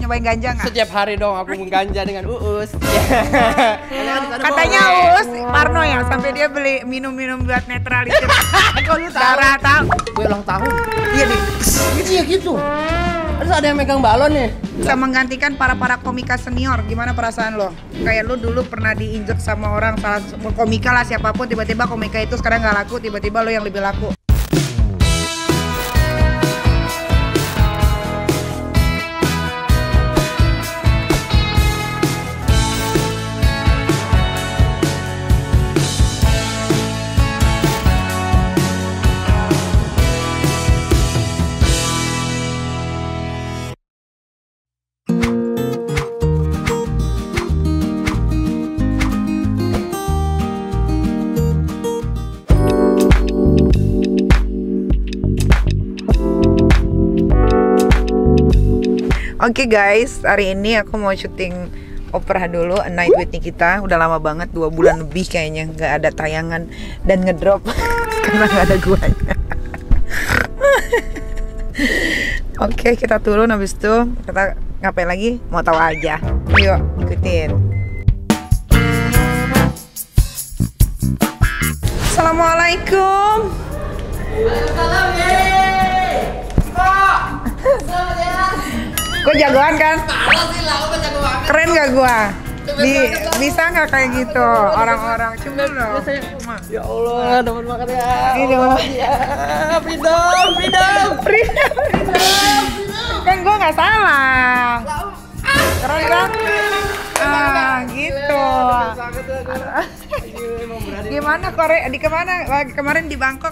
nyobain ganja nggak? Setiap hari dong aku mengganja dengan Uus. Katanya Uus Parno ya, sampai dia beli minum-minum buat netralisir darah tahu. Gue ulang tahun. Iya nih. Iya gitu. Terus ada yang megang balon nih. Bisa menggantikan para komika senior. Gimana perasaan lo? Kayak lo dulu pernah diinjek sama orang, salah komika lah siapapun, tiba-tiba komika itu sekarang nggak laku, tiba-tiba lo yang lebih laku. Oke guys, hari ini aku mau syuting opera dulu, A Night with Nikita. Udah lama banget, 2 bulan lebih kayaknya nggak ada tayangan dan ngedrop karena nggak ada guanya. Oke, kita turun, habis itu kita ngapain lagi? Mau tahu aja. Yuk, ikutin. Assalamualaikum. Waalaikumsalam. Gue jagoan kan? Parah sih lah, aku jago banget. Keren gak gua? Bisa nggak kayak gitu orang-orang? Coba dong. Ya Allah, dapat makan ya. Ini dong. Ya, freedom. Kan gua nggak salah. Keren kan? Gitu. Gimana kemarin di Bangkok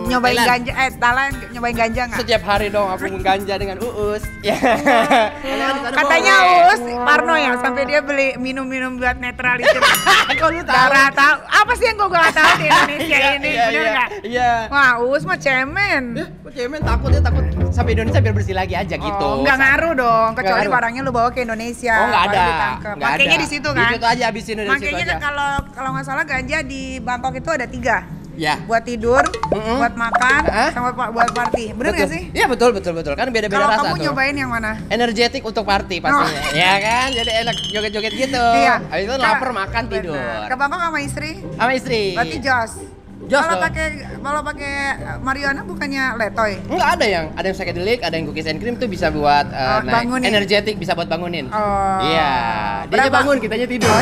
nyobain Thailand. ganja, Thailand nyobain ganja nggak? Setiap hari dong aku mengganja dengan Uus. Ya. Katanya Uus Parno ya, sampai dia beli minum-minum buat netralisir darah tahu. Apa sih yang gua nggak tahu di Indonesia ini? Bener nggak? Iya. Wah, Uus mah cemen. Kok cemen takut sampai Indonesia biar bersih lagi aja gitu. Oh, nggak ngaruh dong, kecuali Nggak ngaruh. barangnya lu bawa ke Indonesia. Oh, nggak baru ada. ditangkep. Nggak Makanya ada. di situ Di kan. situ aja habisin udah di situ Makanya aja. kalau nggak salah ganja di Bangkok itu ada 3. Ya. Buat tidur, buat makan, Hah? sama buat party. Bener nggak sih? Iya betul. Kan beda-beda Kalau rasa kamu tuh. nyobain yang mana? Energetik untuk party pastinya. Ya kan? Jadi enak joget-joget gitu. Iya. Habis itu lapar makan tidur. Bener. Ke Bangkok sama istri? Sama istri. Berarti jos. Jos Kalau dong. pakai marijuana bukannya letoy? Enggak ada yang psychedelic, ada yang cookies and cream tuh bisa buat bangunin. energetik, bisa buat bangunin. Oh. Iya. Dia Berapa? bangun, kitanya tidur.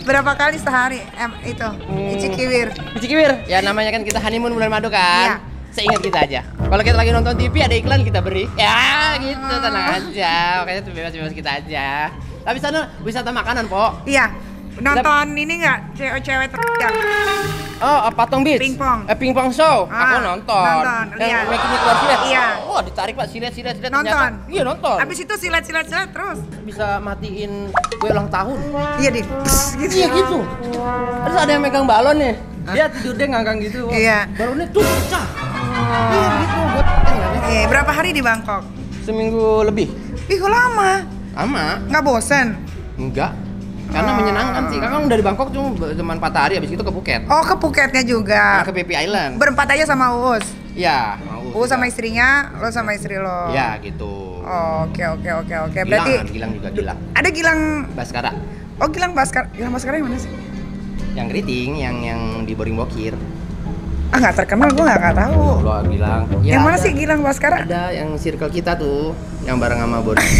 Berapa kali sehari itu? Icikiwir. Cikiwir, ya namanya kan kita honeymoon bulan madu kan. Iya. Seingat kita aja. Kalau kita lagi nonton TV ada iklan kita beri. Ya gitu, tenang aja. Makanya tuh bebas-bebas kita aja. Tapi sana wisata makanan, Po. Iya. Nonton ini nggak? Cewek-cewek terjang. Oh, Patong Beach. Pingpong. Pingpong show. Ah, Aku nonton. lihat. Dan making it worth it. Iya. Wah, ditarik Pak, silet. Nonton. Ternyata. Iya, nonton. Habis itu silat terus. Bisa matiin kue ulang tahun. Iya deh. Gitu. Iya gitu. Terus ada yang megang balon nih. Dia tidur dia ngangkang gitu. Wah, Iya. balonnya tuh pecah. Iya gitu. Berapa hari di Bangkok? Seminggu lebih. Ih, kok lama? Lama? Nggak bosen? Enggak. Karena menyenangkan sih. Kakak dari Bangkok cuma 4 hari, habis itu ke Phuket. Oh, ke Phuketnya juga. Ke PP Island. Berempat aja sama Uus. Iya, mau. Uus sama istrinya, lo sama istri lo. Ya, gitu. Oh, oke. Berarti Gilang juga Gilang. ada Gilang. Baskara. Oh, Gilang Baskara yang mana sih? Yang keriting, yang di Boring Bokir. Ah, nggak terkenal, gue nggak tahu. Lo Gilang. Yang mana ada. sih Gilang Baskara? Ada yang circle kita tuh, yang bareng sama Boring.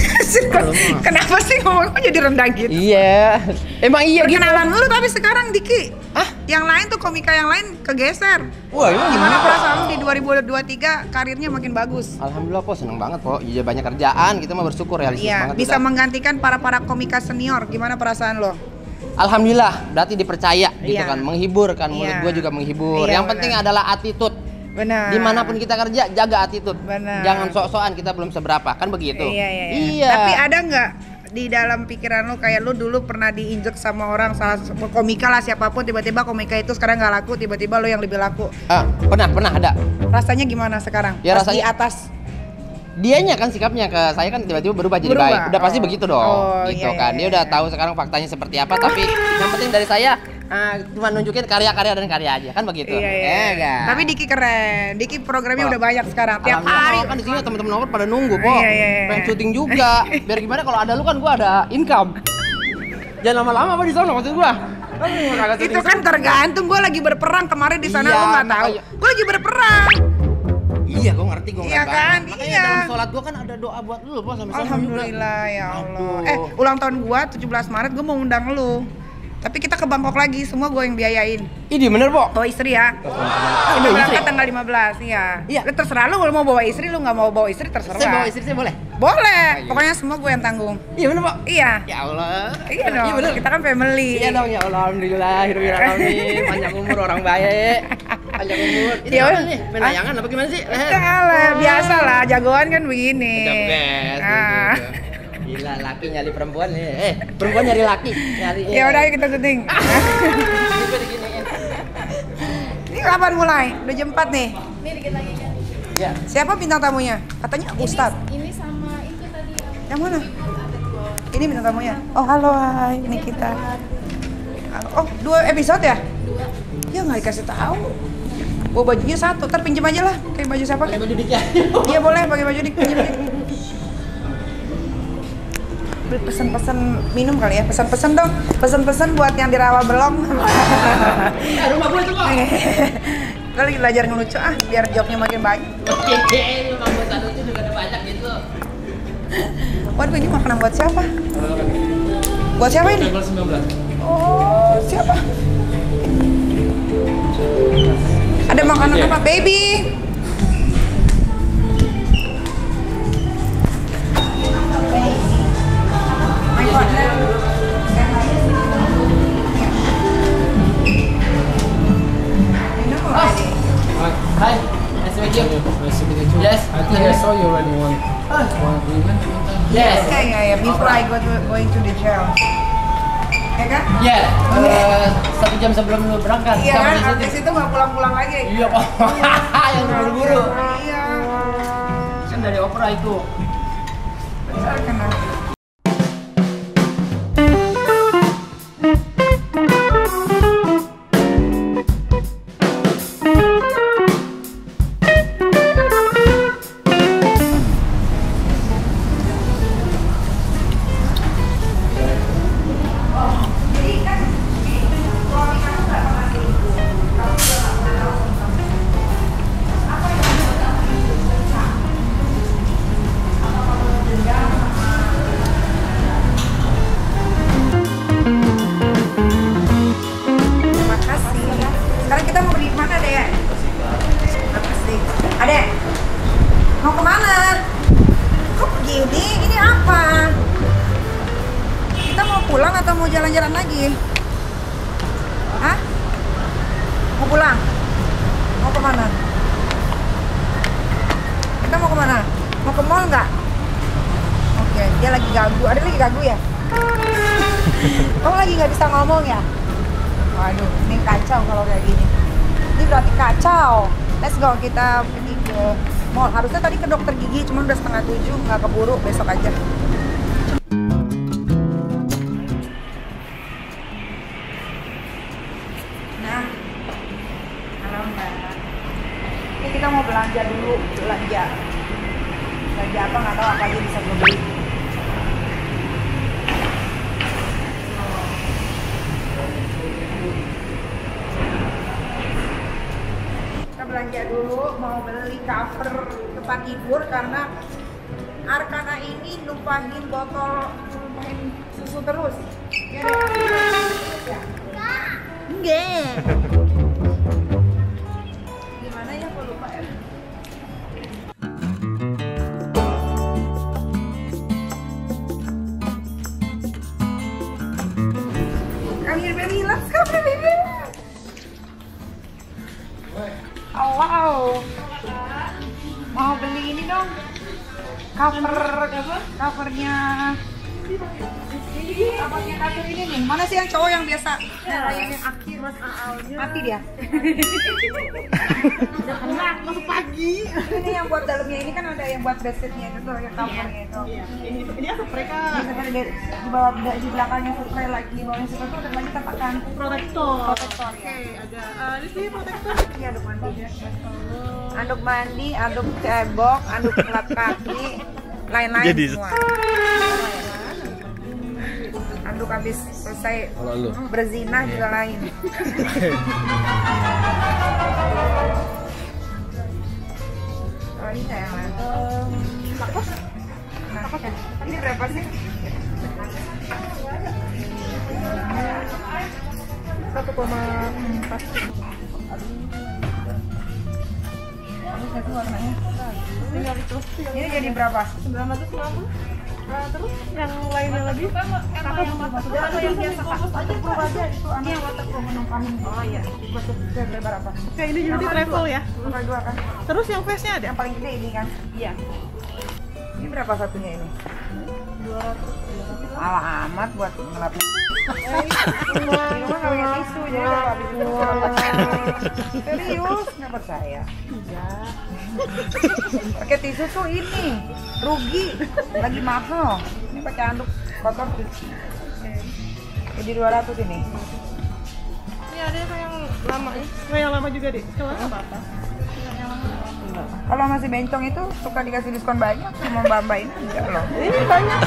Kenapa sih ngomongnya jadi rendah gitu? Iya. Emang iya gitu. Perkenalan lu tapi sekarang Diki. Hah? Yang lain tuh komika yang lain kegeser. Wah, emang Gimana perasaan lu di 2023 karirnya makin bagus? Alhamdulillah, Po, seneng banget, Po. Iya, banyak kerjaan, kita mah bersyukur realistis Iya, banget. bisa udah. menggantikan para komika senior. Gimana perasaan lo? Alhamdulillah, berarti dipercaya gitu Iya. kan, menghibur kan, menurut Iya. gue juga menghibur. Iya, Yang penting adalah attitude. Benar. Dimanapun kita kerja, jaga attitude. Benar. Jangan sok-sokan kita belum seberapa, kan begitu. Iya. Tapi ada nggak di dalam pikiran lo kayak lo dulu pernah diinjek sama orang, salah komika lah siapapun, tiba-tiba komika itu sekarang nggak laku, tiba-tiba lo yang lebih laku. Pernah ada. Rasanya gimana sekarang? Ya, Pas di rasanya- atas. Dianya kan sikapnya ke saya kan tiba-tiba berubah jadi Berubah. baik. Udah pasti Oh. begitu dong. Oh, gitu iya, kan. iya, Dia udah iya. tahu sekarang faktanya seperti apa, tapi yang penting dari saya cuma nunjukin karya-karya dan karya aja kan begitu. Iya. Kan? Tapi Diki keren. Diki programnya udah banyak sekarang. Tiap hari kan di sini teman-teman nomor pada nunggu kok. Iya. Pengen syuting juga. Biar gimana kalau ada lu kan gua ada income. Jangan lama-lama apa di sana maksud gua. Itu kan tergantung, gue lagi berperang kemarin di sana, Iya, lo nggak tahu. Gue lagi berperang. Iya, gue ngerti, gue Iya kan? Makanya Iya. dalam sholat gue kan ada doa buat lu, Bos, sampai Alhamdulillah ya Allah. Aduh. Ulang tahun gue 17 Maret gue mau undang lu. Tapi kita ke Bangkok lagi, semua gue yang biayain. Ini bener, Bo? Bawa istri ya. Bawa Kita istri? berangkat tanggal 15, iya. Iya. Lu terserah lu, mau bawa istri, lu nggak mau bawa istri terserah. Saya bawa istri saya boleh? Boleh, iya. pokoknya semua gue yang tanggung. Iya bener, Bo? Iya. Ya Allah. Iya dong, bener. kita kan family. Iya dong, ya Allah, alhamdulillah, alamin, panjang umur orang baik, panjang umur. Ini Ya apa udah. nih? Main layangan apa gimana sih? Salah, biasa lah, jagoan kan begini. Best, Ah. Gila, laki nyari perempuan nih. Perempuan nyari laki. Nyari. Ya udah ayo kita syuting. Gitu diginiin. Ini kapan mulai? Udah jam 4 nih. Ini dikit lagi kan. Ya. Siapa bintang tamunya? Katanya Ustadz. Ini sama itu tadi Yang mana? Ini bintang tamunya. Oh halo, hai. Ini kita. Oh 2 episode ya? 2. Ya nggak dikasih tahu. Bawa bajunya 1, ntar pinjem aja lah. Kayak baju siapa Pakai kan? baju dikit. Iya boleh, pakai baju dik, pinjem dik. Pesen-pesen minum kali ya, pesen-pesen dong. Pesen-pesen buat yang di rawa belong. Rumah gue tuh, Pak. Kita lagi belajar ngelucu biar jobnya makin banyak. Oke, rumah gue tadi itu juga ada banyak gitu. Waduh, ini makanan buat siapa? Buat siapa ini? Tanggal 19. Oh, siapa? Ada makanan apa, baby? My partner. Minum already. Hi, nice to meet you. Nice to meet you too. Yes. I think I saw you already one agreement one time. Yes. Yeah. Before I going to the jail. Ya kan? Ya, 1 jam sebelum lu berangkat. Iya kita kan, di situ. artis itu nggak pulang-pulang lagi. Iya kok. Yang buru-buru. Iya. Kan dari opera itu. Besar kan. Terima kasih. Sekarang kita mau pergi kemana, Dek? Makasih. Adek, mau kemana? Kok begini? Ini apa? Kita mau pulang atau mau jalan-jalan lagi? Hah? Mau pulang? Mau kemana? Kita mau kemana? Mau ke mall nggak? Oke, dia lagi gagu. Ada lagi gagu ya? Kamu lagi nggak bisa ngomong ya? Waduh, ini kacau kalau kayak gini. Ini berarti kacau. Let's go, kita pergi ke mall. Harusnya tadi ke dokter gigi, cuma udah 6:30, nggak keburu, besok aja. Nah, halo Mbak. Ini kita mau belanja dulu, belanja. Belanja apa nggak tahu, apa aja bisa gue beli. Kita belanja dulu, mau beli cover tempat tidur karena Arkana ini numpahin botol, numpahin susu terus. Ya, ya. Enggak. Gimana ya, aku lupa ya. Come here, baby. Let's go, baby. Oh, wow. Mau beli ini dong. Covernya Ini abangnya kasur ini nih. Mana sih yang cowok yang biasa? Yang akhir Mas Aalnya. Mati dia. Udah keluar, masuk pagi. Ini yang buat dalamnya ini kan ada yang buat bedsheetnya itu tuh, yang covernya itu. Iya, ini apa mereka? Misalkan di bawah di belakangnya spray lagi, di bawahnya spray itu ada lagi tapakan Protektor. protektor. Oke, ada. Di sini protektor. Iya, anduk mandi. Anduk mandi, anduk cebok, anduk lap kaki, lain-lain semua. Anduk habis selesai berzinah juga lain. Oh ini yang lain. Nah, ini berapa sih? 1,4. Ini satu warnanya. Tinggal itu. Ini jadi berapa? 950. Terus yang lainnya lagi? Kakak yang biasa aja keluar aja itu. Ini yang waterproof menumpahin. Oh iya. Buat berapa? Oke, ini jadi travel ya. Nomor 2 kan? Terus yang face-nya ada? Yang paling gede ini kan? Iya. Ini berapa satunya ini? 200. Alamat buat ngelap. Di rumah nggak pakai tisu jadi kalau habis itu serius nggak percaya? Iya. Pakai tisu tuh ini rugi, lagi mahal. Ini pakai handuk kotor tuh. Jadi 200 ini. Ini ada yang lama nih. Nggak yang lama juga deh. Kelas apa? Kalau masih bencong itu suka dikasih diskon banyak sama mbak-mbak ini enggak loh. Ini banyak.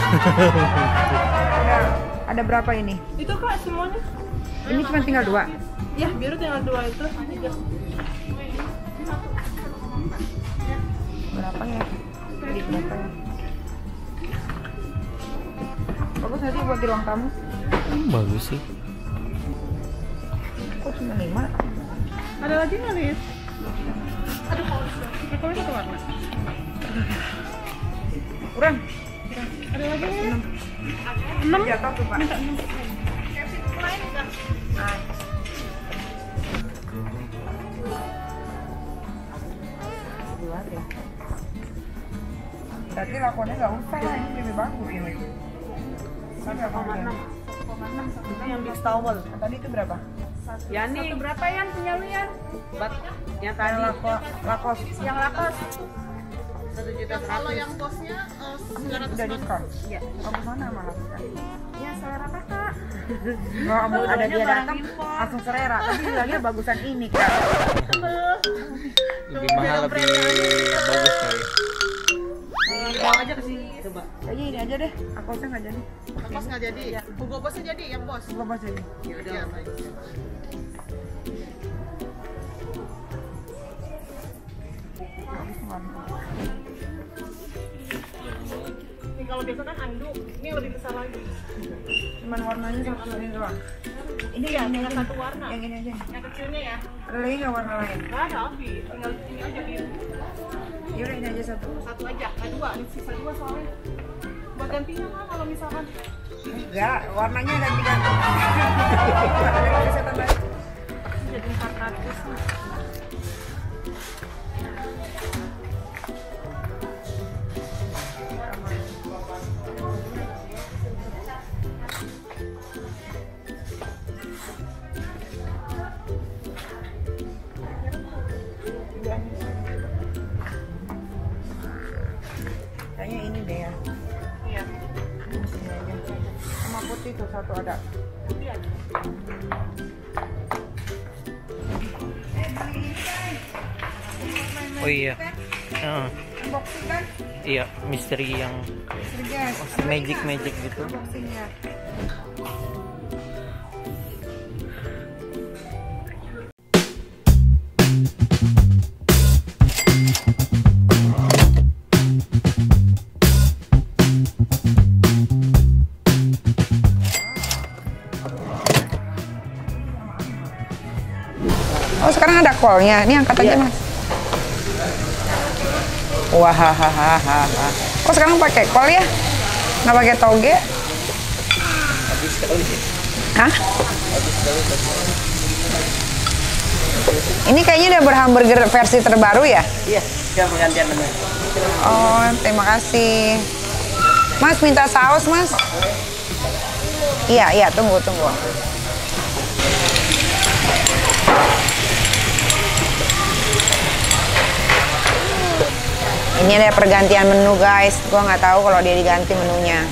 Ada berapa ini? Itu Kak semuanya. Ini cuma tinggal 2. Ya, biru tinggal 2 itu. Berapa ya? Jadi berapa ya? Bagus nggak sih buat di ruang tamu? Bagus sih. Kok cuma 5? Ada lagi nggak, Lis? Aduh, kalau satu warna. Kurang? Ada lagi nggak? 6 jatuh tuh Pak. Minta 6. Lain enggak? Nah. Dua ya. Berarti lakonnya nggak usah lah, ini lebih bagus ini. Tapi apa harganya? 1,6 satunya yang big towel. Tadi itu berapa? Yani. Satu berapa Yan punya lu Yan? Yang tadi. Lakos. Yang lakos. 1.100.000. Kalau yang bosnya 900. Udah diskon? Iya. Kamu mana malah? Ya selera kakak. Kalau ada dia datang langsung selera. Tapi bilangnya bagusan ini kan. Lebih mahal, lebih bagus kali. Bawa aja ke sini. Coba. Kayaknya ini aja deh. Aku usah nggak jadi. Bos nggak jadi. Hugo bosnya jadi yang bos. Gua pas jadi. Ya udah. Baik. Ini kalau biasa kan anduk, ini yang lebih besar lagi. Cuman warnanya satu ini doang. Ini ya, yang satu warna. Yang ini aja. Yang kecilnya ya. Ada lagi nggak warna lain? Nggak ada Alfi, tinggal ini aja biru. Ya udah ini aja satu. Satu aja, nggak dua, ini sisa 2 soalnya. Buat gantinya kan kalau misalkan. Enggak, warnanya ganti-ganti. Ada yang bisa tambahin. Jadi 400 nih. Kayaknya ini deh ya. Iya. Ini aja. Sama putih tuh satu ada. Iya. Oh iya. Unboxing kan? Iya, misteri yang Guys, magic gitu. unboxingnya. Oh sekarang ada call-nya, ini angkat aja mas. Wah, hahaha. Kok sekarang pakai call ya? Nggak pakai toge? Habis kali sih. Hah? Ini kayaknya udah berhamburger versi terbaru ya? Iya, sekarang pergantian namanya. Oh, terima kasih. Mas minta saus, Mas. Iya, iya, tunggu. Ini ada pergantian menu, guys. Gua nggak tahu kalau dia diganti menunya.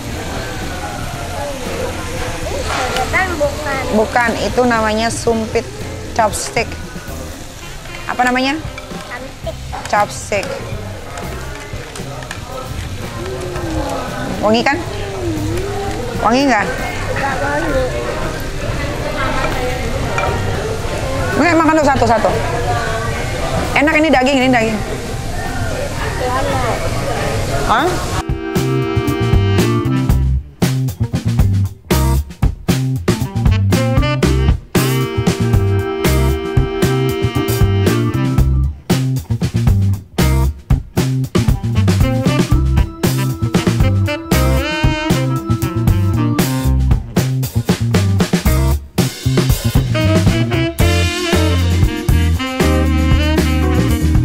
Bukan, itu namanya sumpit chopstick. Apa namanya? Chopstick. Wangi kan? Wangi nggak? Nggak, makan tuh satu-satu. Enak, ini daging. Hah?